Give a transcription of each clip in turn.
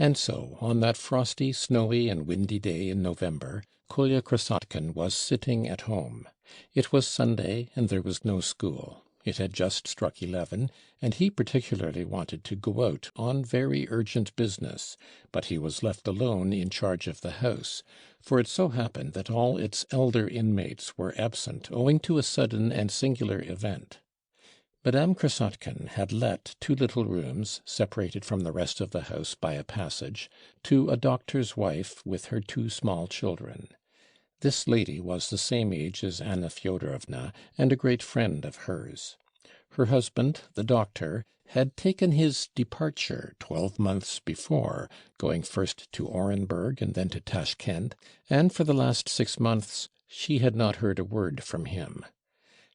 And so, on that frosty, snowy, and windy day in November, Kolya Krasotkin was sitting at home. It was Sunday, and there was no school. It had just struck 11, and he particularly wanted to go out on very urgent business, but he was left alone in charge of the house, for it so happened that all its elder inmates were absent owing to a sudden and singular event. Madame Krasotkin had let 2 little rooms, separated from the rest of the house by a passage, to a doctor's wife with her 2 small children. This lady was the same age as Anna Fyodorovna, and a great friend of hers. Her husband, the doctor, had taken his departure 12 months before, going first to Orenburg and then to Tashkent, and for the last 6 months she had not heard a word from him.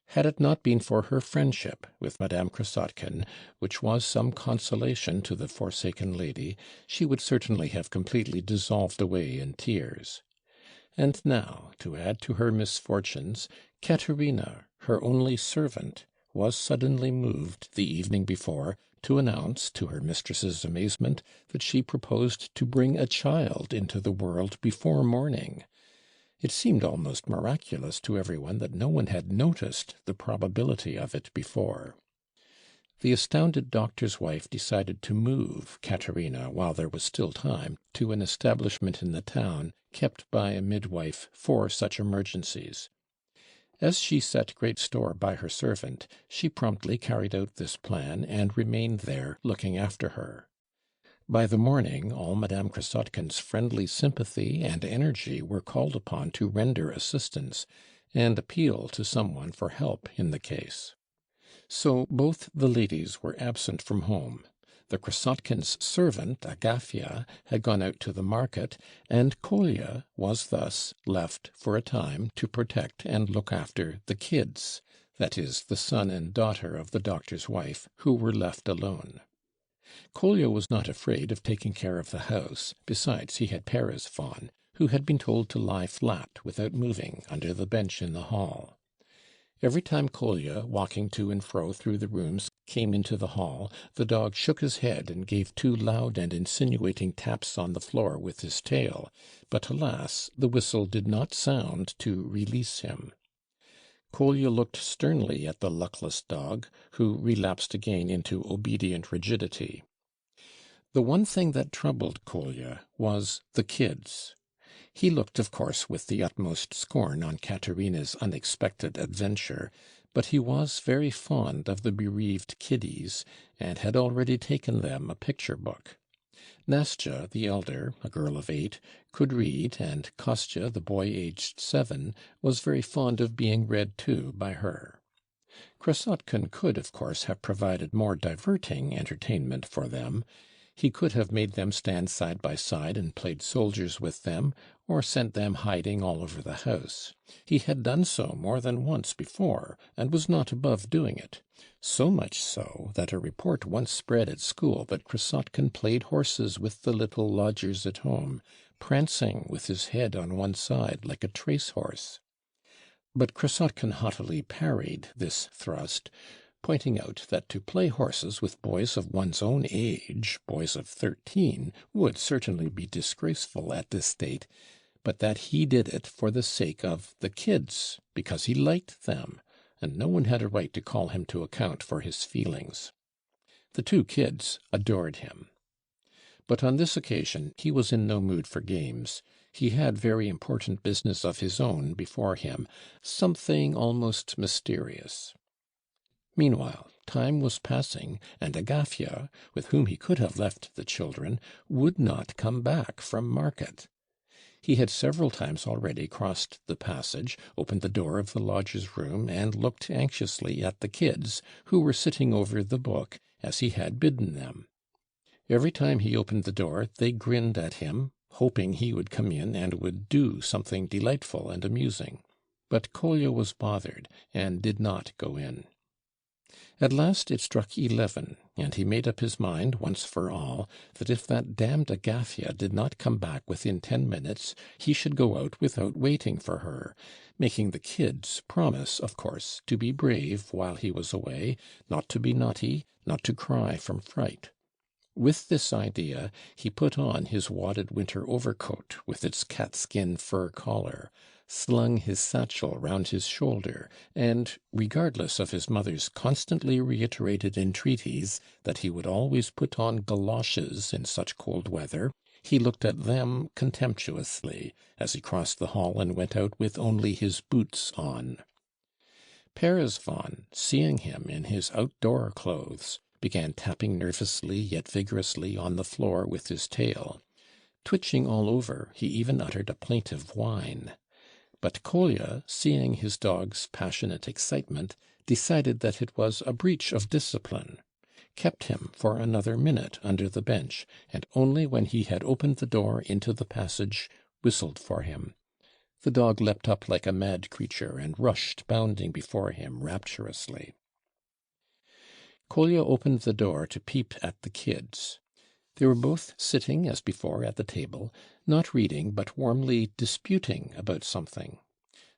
Had it not been for her friendship with Madame Krasotkin, which was some consolation to the forsaken lady, she would certainly have completely dissolved away in tears. And now, to add to her misfortunes, Katerina, her only servant, was suddenly moved the evening before to announce, to her mistress's amazement, that she proposed to bring a child into the world before morning. It seemed almost miraculous to everyone that no one had noticed the probability of it before. The astounded doctor's wife decided to move Katerina, while there was still time, to an establishment in the town kept by a midwife for such emergencies. As she set great store by her servant, she promptly carried out this plan and remained there looking after her. By the morning all Madame Krasotkin's friendly sympathy and energy were called upon to render assistance, and appeal to someone for help in the case. So both the ladies were absent from home. The Krasotkins' servant, Agafya, had gone out to the market, and Kolya was thus left for a time to protect and look after the kids, that is, the son and daughter of the doctor's wife, who were left alone. Kolya was not afraid of taking care of the house; besides, he had Peresvan, who had been told to lie flat without moving under the bench in the hall. Every time Kolya, walking to and fro through the rooms, came into the hall, the dog shook his head and gave 2 loud and insinuating taps on the floor with his tail, but alas, the whistle did not sound to release him. Kolya looked sternly at the luckless dog, who relapsed again into obedient rigidity. The one thing that troubled Kolya was the kids. He looked, of course, with the utmost scorn on Katerina's unexpected adventure, but he was very fond of the bereaved kiddies, and had already taken them a picture book. Nastya, the elder, a girl of 8, could read, and Kostya, the boy aged 7, was very fond of being read to by her. Krasotkin could, of course, have provided more diverting entertainment for them. He could have made them stand side by side and played soldiers with them, or sent them hiding all over the house. He had done so more than once before, and was not above doing it. So much so, that a report once spread at school that Krasotkin played horses with the little lodgers at home, prancing with his head on one side like a trace horse. But Krasotkin haughtily parried this thrust, pointing out that to play horses with boys of one's own age, boys of 13, would certainly be disgraceful at this date, but that he did it for the sake of the kids, because he liked them, and no one had a right to call him to account for his feelings. The 2 kids adored him. But on this occasion he was in no mood for games. He had very important business of his own before him, something almost mysterious. Meanwhile, time was passing, and Agafya, with whom he could have left the children, would not come back from market. He had several times already crossed the passage, opened the door of the lodger's room, and looked anxiously at the kids, who were sitting over the book, as he had bidden them. Every time he opened the door, they grinned at him, hoping he would come in and would do something delightful and amusing. But Kolya was bothered, and did not go in. At last it struck 11, and he made up his mind, once for all, that if that damned Agafya did not come back within 10 minutes, he should go out without waiting for her, making the kids promise, of course, to be brave while he was away, not to be naughty, not to cry from fright. With this idea, he put on his wadded winter overcoat with its catskin fur collar, slung his satchel round his shoulder, and, regardless of his mother's constantly reiterated entreaties that he would always put on goloshes in such cold weather, he looked at them contemptuously as he crossed the hall and went out with only his boots on. Paresvon, seeing him in his outdoor clothes, began tapping nervously yet vigorously on the floor with his tail. Twitching all over, he even uttered a plaintive whine. But Kolya, seeing his dog's passionate excitement, decided that it was a breach of discipline, kept him for another minute under the bench, and only when he had opened the door into the passage whistled for him. The dog leapt up like a mad creature, and rushed bounding before him rapturously. Kolya opened the door to peep at the kids. They were both sitting, as before, at the table, not reading, but warmly disputing about something.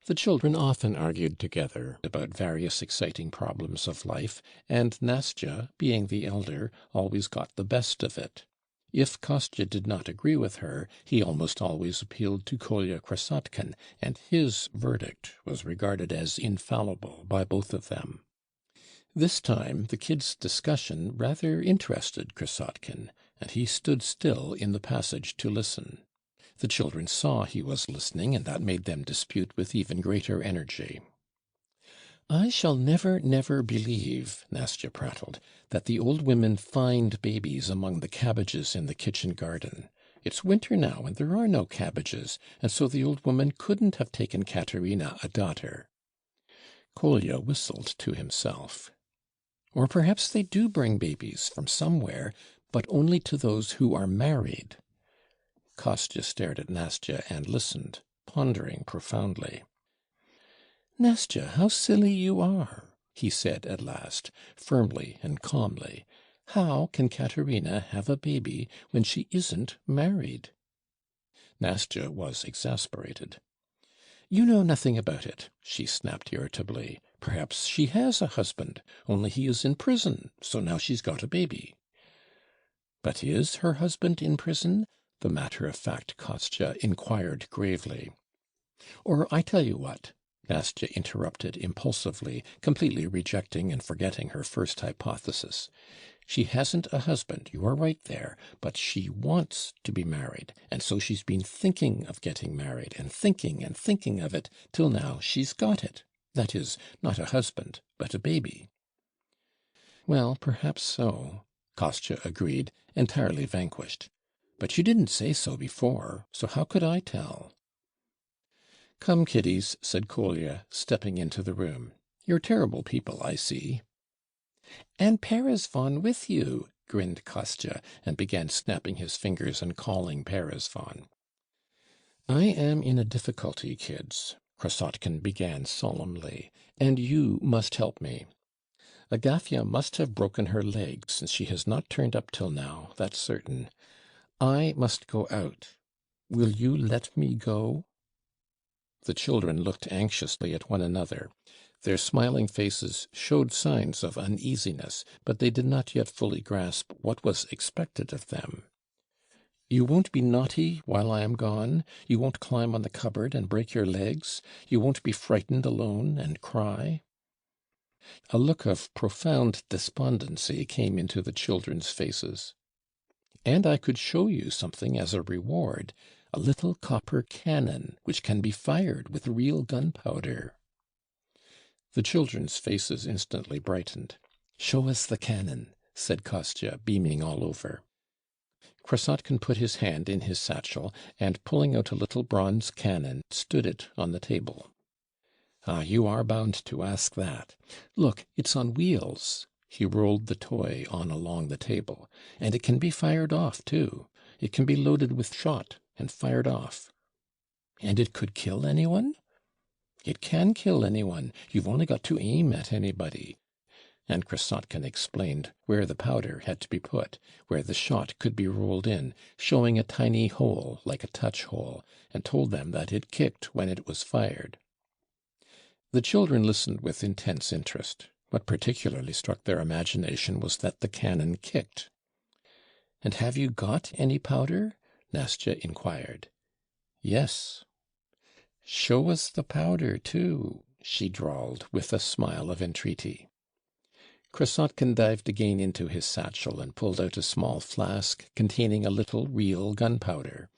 The children often argued together about various exciting problems of life, and Nastya, being the elder, always got the best of it. If Kostya did not agree with her, he almost always appealed to Kolya Krasotkin, and his verdict was regarded as infallible by both of them. This time the kids' discussion rather interested Krasotkin, and he stood still in the passage to listen. The children saw he was listening, and that made them dispute with even greater energy. "I shall never, never believe," Nastya prattled, "that the old women find babies among the cabbages in the kitchen garden. It's winter now, and there are no cabbages, and so the old woman couldn't have taken Katerina a daughter." Kolya whistled to himself. "Or perhaps they do bring babies from somewhere, but only to those who are married." Kostya stared at Nastya and listened, pondering profoundly. "Nastya, how silly you are!" he said at last, firmly and calmly. "How can Katerina have a baby when she isn't married?" Nastya was exasperated. "You know nothing about it," she snapped irritably. "Perhaps she has a husband, only he is in prison, so now she's got a baby." "But is her husband in prison?" the matter-of-fact Kostya inquired gravely. "Or I tell you what," Nastya interrupted impulsively, completely rejecting and forgetting her first hypothesis. "She hasn't a husband, you are right there, but she wants to be married, and so she's been thinking of getting married, and thinking of it, till now she's got it. That is, not a husband, but a baby." "Well, perhaps so," Kostya agreed, entirely vanquished. "But you didn't say so before, so how could I tell?" "Come, kiddies," said Kolya, stepping into the room. "You're terrible people, I see." "And Paresvon with you," grinned Kostya, and began snapping his fingers and calling Paresvon. "I am in a difficulty, kids," Krasotkin began solemnly, "and you must help me. Agafya must have broken her leg, since she has not turned up till now, that's certain. I must go out. Will you let me go?" The children looked anxiously at one another. Their smiling faces showed signs of uneasiness, but they did not yet fully grasp what was expected of them. "You won't be naughty while I am gone? You won't climb on the cupboard and break your legs? You won't be frightened alone and cry?" A look of profound despondency came into the children's faces. "And I could show you something as a reward, a little copper cannon which can be fired with real gunpowder." The children's faces instantly brightened. "Show us the cannon," said Kostya, beaming all over. Krasotkin put his hand in his satchel, and pulling out a little bronze cannon, stood it on the table. "Ah, you are bound to ask that. Look, it's on wheels." He rolled the toy on along the table. "And it can be fired off, too. It can be loaded with shot and fired off." "And it could kill anyone?" "It can kill anyone. You've only got to aim at anybody." And Krasotkin explained where the powder had to be put, where the shot could be rolled in, showing a tiny hole like a touch hole, and told them that it kicked when it was fired. The children listened with intense interest. What particularly struck their imagination was that the cannon kicked. And have you got any powder? Nastya inquired. Yes. Show us the powder, too, she drawled, with a smile of entreaty. Krasotkin dived again into his satchel and pulled out a small flask containing a little real gunpowder.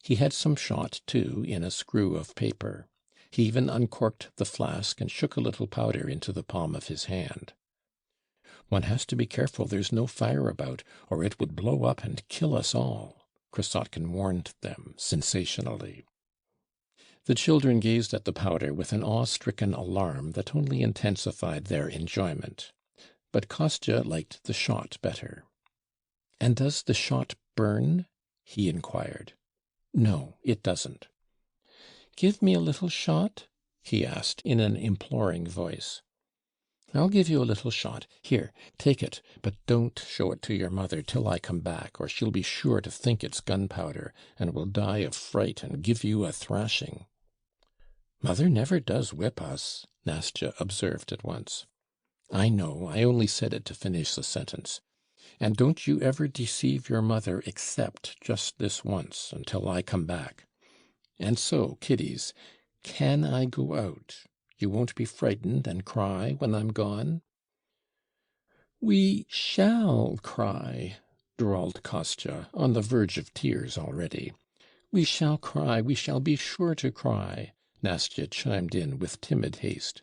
He had some shot, too, in a screw of paper. He even uncorked the flask and shook a little powder into the palm of his hand. One has to be careful there's no fire about, or it would blow up and kill us all, Krasotkin warned them sensationally. The children gazed at the powder with an awe-stricken alarm that only intensified their enjoyment. But Kostya liked the shot better. "And does the shot burn?" he inquired. "No, it doesn't." "Give me a little shot?" he asked in an imploring voice. "I'll give you a little shot. Here, take it, but don't show it to your mother till I come back, or she'll be sure to think it's gunpowder, and will die of fright and give you a thrashing." "Mother never does whip us," Nastya observed at once. "I know, I only said it to finish the sentence. And don't you ever deceive your mother except just this once, until I come back. And so, kiddies, can I go out? You won't be frightened and cry when I'm gone?" "We shall cry," drawled Kostya, on the verge of tears already. "We shall cry, we shall be sure to cry," Nastya chimed in with timid haste.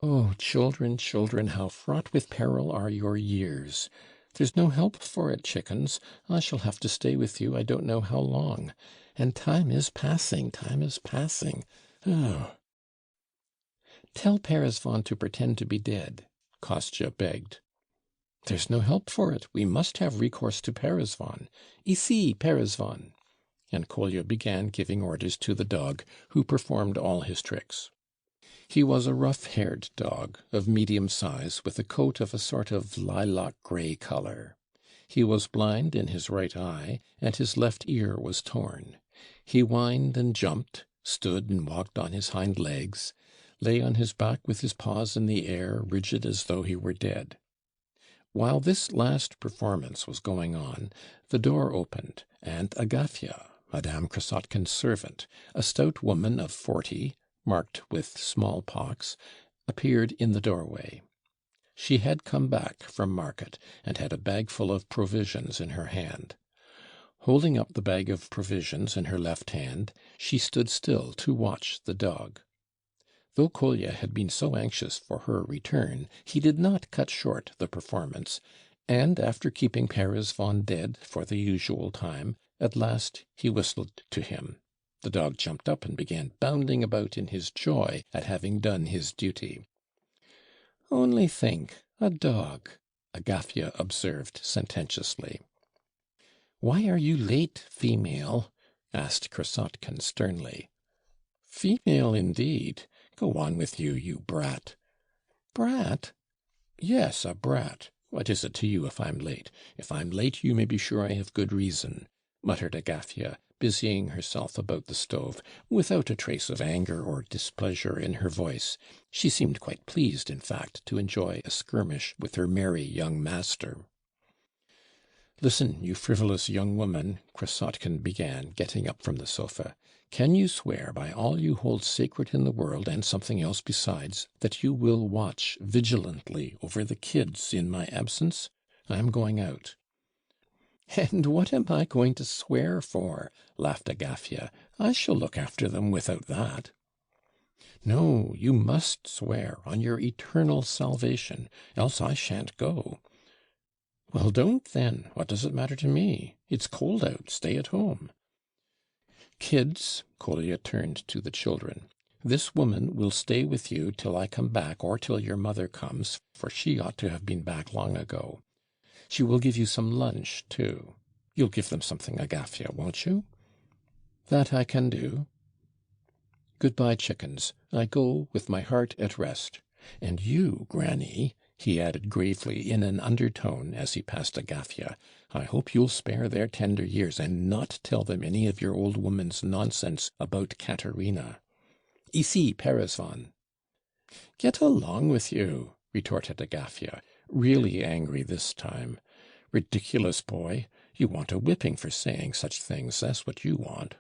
"Oh, children, children, how fraught with peril are your years! There's no help for it, chickens. I shall have to stay with you I don't know how long. And time is passing, time is passing. Oh!" "Tell Peresvan to pretend to be dead," Kostya begged. "There's no help for it. We must have recourse to Peresvan. Ici, Peresvan." And Kolya began giving orders to the dog, who performed all his tricks. He was a rough-haired dog, of medium size, with a coat of a sort of lilac-grey color. He was blind in his right eye, and his left ear was torn. He whined and jumped, stood and walked on his hind legs, lay on his back with his paws in the air, rigid as though he were dead. While this last performance was going on, the door opened, and Agafya, Madame Krasotkin's servant, a stout woman of 40, marked with smallpox, appeared in the doorway. She had come back from market, and had a bag full of provisions in her hand. Holding up the bag of provisions in her left hand, she stood still to watch the dog. Though Kolya had been so anxious for her return, he did not cut short the performance, and after keeping Peresvan dead for the usual time, at last he whistled to him. The dog jumped up and began bounding about in his joy at having done his duty. "Only think, a dog!" Agafya observed sententiously. "Why are you late, female?" asked Krasotkin sternly. "Female, indeed! Go on with you, you brat." "Brat?" "Yes, a brat. What is it to you if I'm late? If I'm late, you may be sure I have good reason," muttered Agafya, busying herself about the stove, without a trace of anger or displeasure in her voice. She seemed quite pleased, in fact, to enjoy a skirmish with her merry young master. "Listen, you frivolous young woman," Krasotkin began, getting up from the sofa. "Can you swear by all you hold sacred in the world, and something else besides, that you will watch vigilantly over the kids in my absence? I am going out." "And what am I going to swear for?" laughed Agafya. "I shall look after them without that." "No, you must swear on your eternal salvation, else I shan't go." "Well, don't then. What does it matter to me? It's cold out. Stay at home." "Kids," Kolya turned to the children, "this woman will stay with you till I come back, or till your mother comes, for she ought to have been back long ago. She will give you some lunch, too. You'll give them something, Agafya, won't you?" "That I can do." "Good-bye, chickens. I go with my heart at rest. And you, Granny," he added gravely in an undertone as he passed Agafya, "I hope you'll spare their tender years, and not tell them any of your old woman's nonsense about Katerina. Ici, Peresvan." "Get along with you," retorted Agafya, really angry this time. "Ridiculous boy! You want a whipping for saying such things, that's what you want.